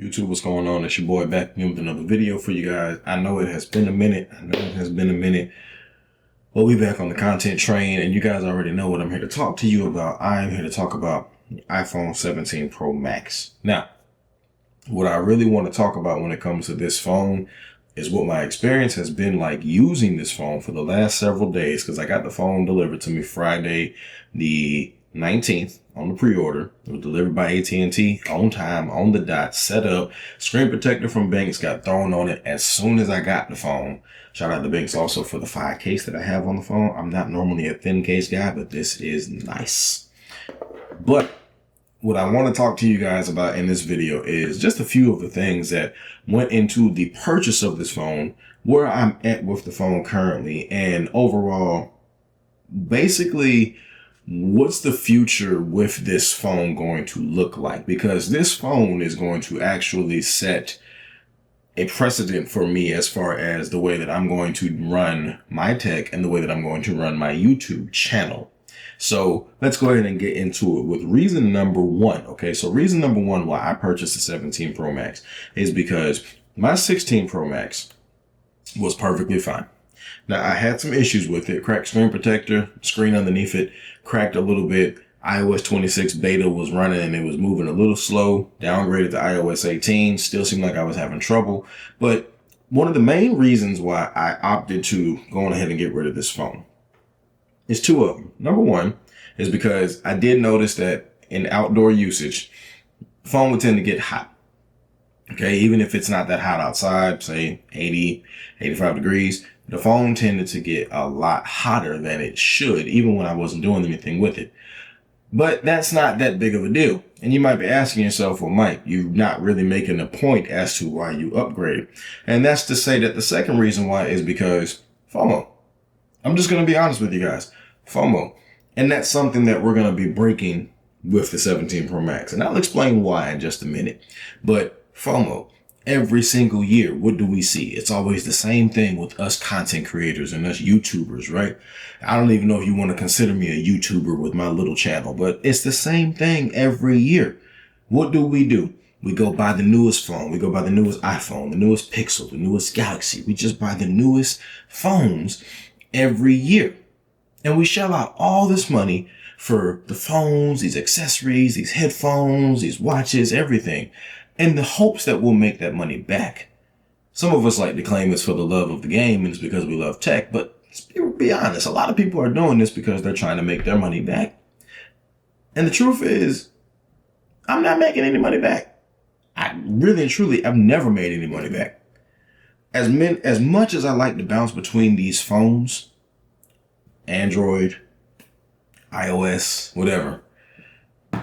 YouTube, what's going on? It's your boy back again with another video for you guys. I know it has been a minute. But we back on the content train, and you guys already know what I'm here to talk to you about. I'm here to talk about the iPhone 17 Pro Max. Now, what I really want to talk about when it comes to this phone is what my experience has been like using this phone for the last several days, because I got the phone delivered to me Friday the 19th on the pre-order. It was delivered by AT&T on time, on the dot, set up. Screen protector from Banks got thrown on it as soon as I got the phone. Shout out to Banks also for the 5 case that I have on the phone. I'm not normally a thin case guy, but this is nice. But what I want to talk to you guys about in this video is just a few of the things that went into the purchase of this phone, where I'm at with the phone currently, and overall, basically, what's the future with this phone going to look like? Because this phone is going to actually set a precedent for me as far as the way that I'm going to run my tech and the way that I'm going to run my YouTube channel. So let's go ahead and get into it with reason number one. Okay, so reason number one why I purchased the 17 Pro Max is because my 16 Pro Max was perfectly fine. Now, I had some issues with it. Cracked screen protector, screen underneath it cracked a little bit. iOS 26 beta was running and it was moving a little slow. Downgraded to iOS 18. Still seemed like I was having trouble. But one of the main reasons why I opted to go on ahead and get rid of this phone is two of them. Number one is because I did notice that in outdoor usage, the phone would tend to get hot. Okay, even if it's not that hot outside, say 80, 85 degrees, the phone tended to get a lot hotter than it should, even when I wasn't doing anything with it. But that's not that big of a deal. And you might be asking yourself, well, Mike, you're not really making a point as to why you upgrade. And that's to say that the second reason why is because FOMO. I'm just going to be honest with you guys. FOMO. And that's something that we're going to be breaking with the 17 Pro Max. And I'll explain why in just a minute. But FOMO. Every single year, what do we see? It's always the same thing with us content creators and us YouTubers, right? I don't even know if you want to consider me a YouTuber with my little channel, but it's the same thing every year. What do? We go buy the newest phone. We go buy the newest iPhone, the newest Pixel, the newest Galaxy. We just buy the newest phones every year. And we shell out all this money for the phones, these accessories, these headphones, these watches, everything, in the hopes that we'll make that money back. Some of us like to claim it's for the love of the game and it's because we love tech, but let's be honest, a lot of people are doing this because they're trying to make their money back. And the truth is, I'm not making any money back. I really and truly, I've never made any money back. As much as I like to bounce between these phones, Android, iOS, whatever,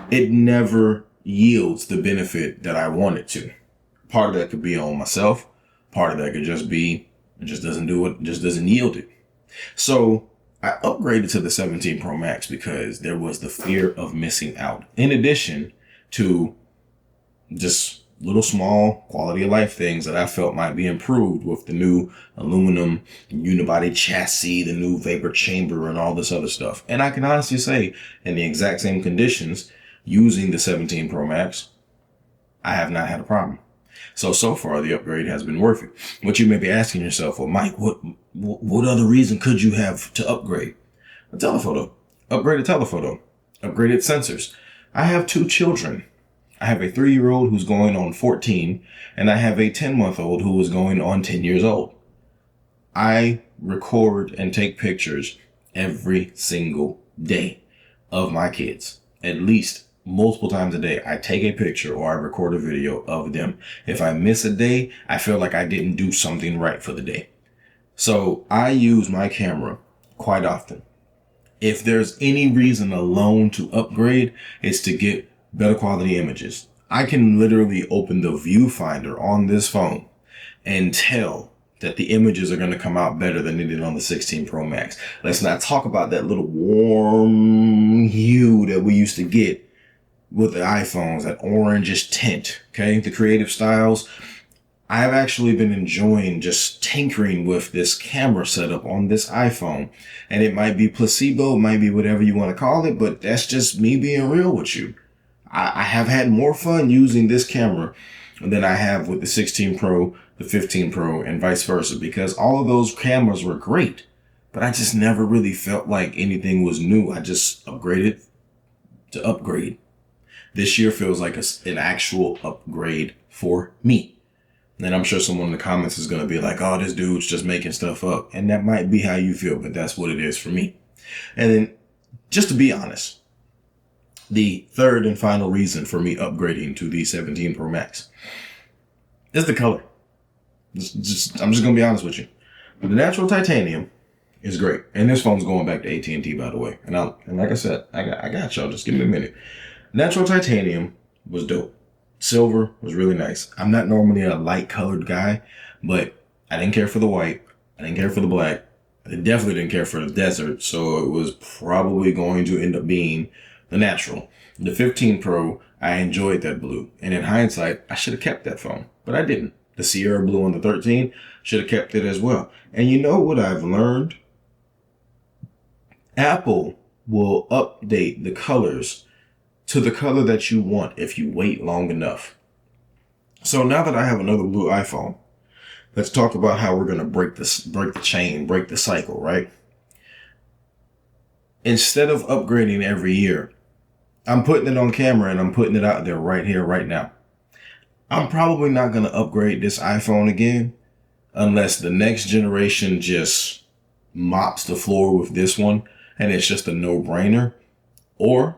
it never yields the benefit that I want it to. Part of that could be on myself. Part of that could just be, it just doesn't do it, just doesn't yield it. So I upgraded to the 17 Pro Max because there was the fear of missing out. In addition to just little small quality of life things that I felt might be improved with the new aluminum unibody chassis, the new vapor chamber, and all this other stuff. And I can honestly say, in the exact same conditions, using the 17 Pro Max, I have not had a problem. So far, the upgrade has been worth it. But you may be asking yourself, well, Mike, what other reason could you have to upgrade? A telephoto. Upgraded telephoto. Upgraded sensors. I have 2 children. I have a 3-year-old who's going on 14, and I have a 10-month-old who is going on 10 years old. I record and take pictures every single day of my kids. At least multiple times a day, I take a picture or I record a video of them. If I miss a day, I feel like I didn't do something right for the day. So I use my camera quite often. If there's any reason alone to upgrade, it's to get better quality images. I can literally open the viewfinder on this phone and tell that the images are going to come out better than they did on the 16 Pro Max. Let's not talk about that little warm hue that we used to get with the iPhones, that orangish tint, okay? The creative styles. I've actually been enjoying just tinkering with this camera setup on this iPhone. And it might be placebo, it might be whatever you want to call it, but that's just me being real with you. I have had more fun using this camera than I have with the 16 Pro, the 15 Pro, and vice versa, because all of those cameras were great, but I just never really felt like anything was new. I just upgraded to upgrade. This year feels like an actual upgrade for me. And I'm sure someone in the comments is going to be like, oh, this dude's just making stuff up. And that might be how you feel, but that's what it is for me. And then, just to be honest, the third and final reason for me upgrading to the 17 Pro Max is the color. I'm just going to be honest with you. The natural titanium is great. And this phone's going back to AT&T, by the way. And like I said, I got y'all. Just give me a minute. Natural titanium was dope. Silver was really nice. I'm not normally a light colored guy, but I didn't care for the white. I didn't care for the black. I definitely didn't care for the desert. So it was probably going to end up being the natural. The 15 Pro, I enjoyed that blue. And in hindsight, I should have kept that phone, but I didn't. The Sierra blue on the 13, should have kept it as well. And you know what I've learned? Apple will update the colors to the color that you want if you wait long enough. So now that I have another blue iPhone, let's talk about how we're going to break the chain, break the cycle, right? Instead of upgrading every year, I'm putting it on camera and I'm putting it out there right here, right now. I'm probably not going to upgrade this iPhone again unless the next generation just mops the floor with this one and it's just a no-brainer. Or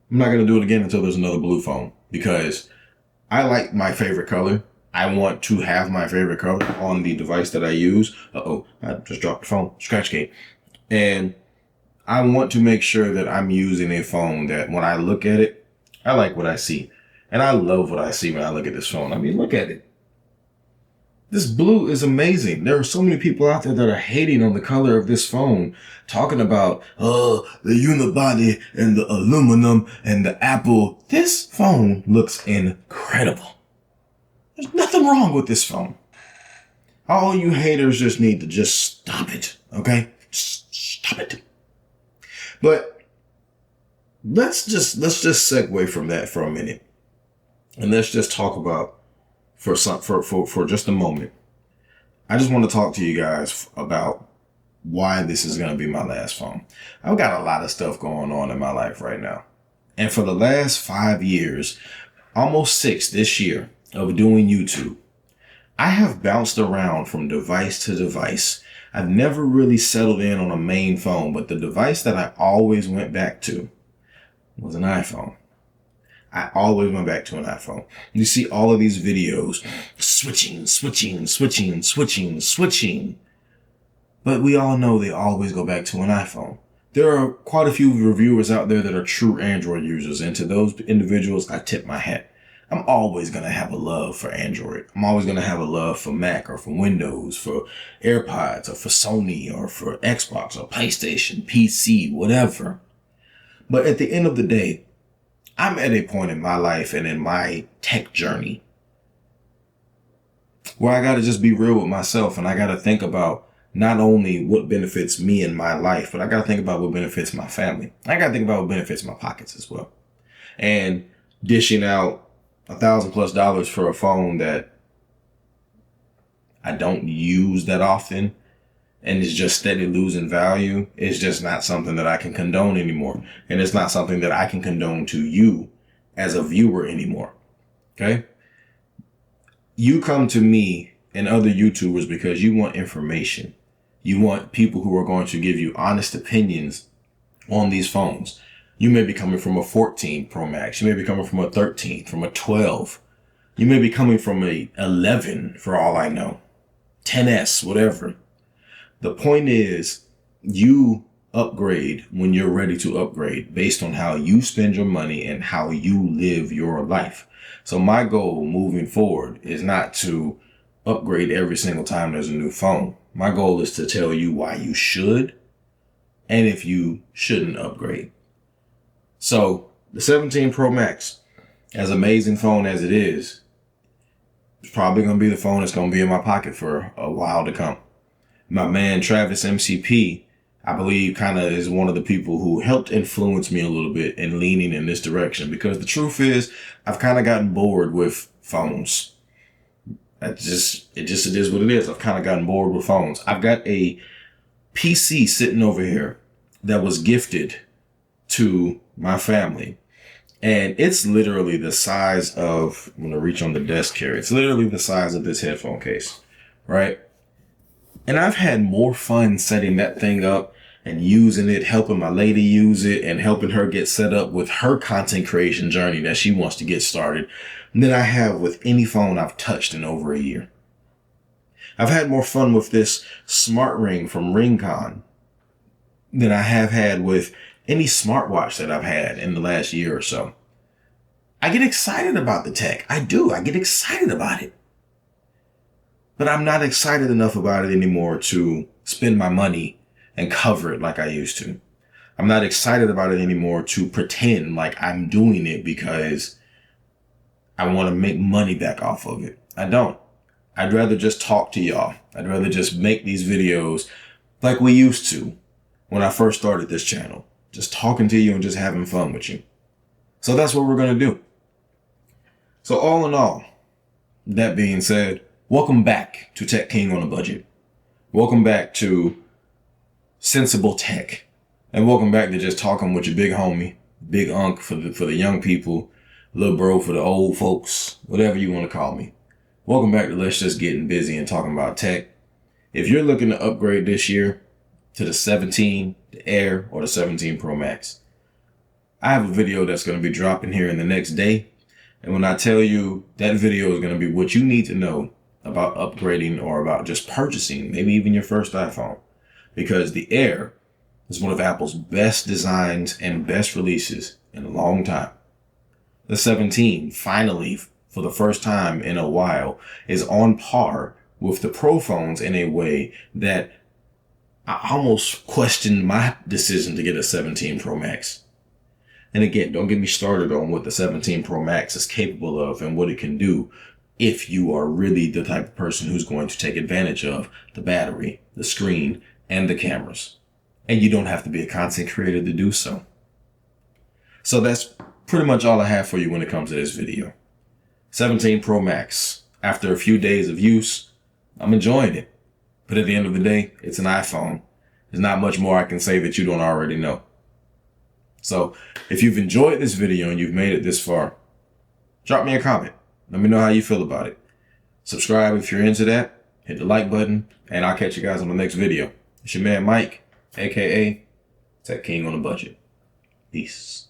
I'm not going to do it again until there's another blue phone, because I like my favorite color. I want to have my favorite color on the device that I use. I just dropped the phone. Scratch gate. And I want to make sure that I'm using a phone that when I look at it, I like what I see. And I love what I see when I look at this phone. I mean, look at it. This blue is amazing. There are so many people out there that are hating on the color of this phone, talking about, the unibody and the aluminum and the Apple. This phone looks incredible. There's nothing wrong with this phone. All you haters just need to just stop it, okay? Just stop it. But let's just segue from that for a minute. And let's just talk about for just a moment. I just want to talk to you guys about why this is going to be my last phone. I've got a lot of stuff going on in my life right now. And for the last 5 years, almost 6 this year of doing YouTube, I have bounced around from device to device. I've never really settled in on a main phone, but the device that I always went back to was an iPhone. I always went back to an iPhone. You see all of these videos, switching. But we all know they always go back to an iPhone. There are quite a few reviewers out there that are true Android users, and to those individuals, I tip my hat. I'm always going to have a love for Android. I'm always going to have a love for Mac or for Windows, for AirPods or for Sony or for Xbox or PlayStation, PC, whatever. But at the end of the day, I'm at a point in my life and in my tech journey where I got to just be real with myself, and I got to think about not only what benefits me in my life, but I got to think about what benefits my family. I got to think about what benefits my pockets as well. And dishing out $1,000+ for a phone that I don't use that often and is just steady losing value is just not something that I can condone anymore. And it's not something that I can condone to you as a viewer anymore. Okay? You come to me and other YouTubers because you want information. You want people who are going to give you honest opinions on these phones. You may be coming from a 14 Pro Max. You may be coming from a 13, from a 12. You may be coming from a 11 for all I know. 10S, whatever. The point is, you upgrade when you're ready to upgrade based on how you spend your money and how you live your life. So my goal moving forward is not to upgrade every single time there's a new phone. My goal is to tell you why you should and if you shouldn't upgrade. So the 17 Pro Max, as amazing phone as it is, it's probably going to be the phone that's going to be in my pocket for a while to come. My man, Travis MCP, I believe kind of is one of the people who helped influence me a little bit in leaning in this direction, because the truth is I've kind of gotten bored with phones. It is what it is. I've kind of gotten bored with phones. I've got a PC sitting over here that was gifted to my family. And it's literally the size of, I'm going to reach on the desk here. It's literally the size of this headphone case, right? And I've had more fun setting that thing up and using it, helping my lady use it and helping her get set up with her content creation journey that she wants to get started than I have with any phone I've touched in over a year. I've had more fun with this smart ring from Ringcon than I have had with any smartwatch that I've had in the last year or so. I get excited about the tech. I do. I get excited about it. But I'm not excited enough about it anymore to spend my money and cover it like I used to. I'm not excited about it anymore to pretend like I'm doing it because I want to make money back off of it. I don't. I'd rather just talk to y'all. I'd rather just make these videos like we used to when I first started this channel. Just talking to you and just having fun with you. So that's what we're going to do. So all in all, that being said, welcome back to Tech King on a Budget. Welcome back to Sensible Tech. And welcome back to just talking with your big homie, big unk for the young people, little bro for the old folks, whatever you want to call me. Welcome back to Let's Just Getting Busy and Talking About Tech. If you're looking to upgrade this year to the 17, the Air, or the 17 Pro Max, I have a video that's going to be dropping here in the next day. And when I tell you that video is going to be what you need to know about upgrading or about just purchasing, maybe even your first iPhone, because the Air is one of Apple's best designs and best releases in a long time. The 17 finally, for the first time in a while, is on par with the Pro phones in a way that I almost questioned my decision to get a 17 Pro Max. And again, don't get me started on what the 17 Pro Max is capable of and what it can do if you are really the type of person who's going to take advantage of the battery, the screen, and the cameras. And you don't have to be a content creator to do so. So that's pretty much all I have for you when it comes to this video. 17 Pro Max. After a few days of use, I'm enjoying it. But at the end of the day, it's an iPhone. There's not much more I can say that you don't already know. So if you've enjoyed this video and you've made it this far, drop me a comment. Let me know how you feel about it. Subscribe if you're into that. Hit the like button. And I'll catch you guys on the next video. It's your man Mike, a.k.a. Tech King on a Budget. Peace.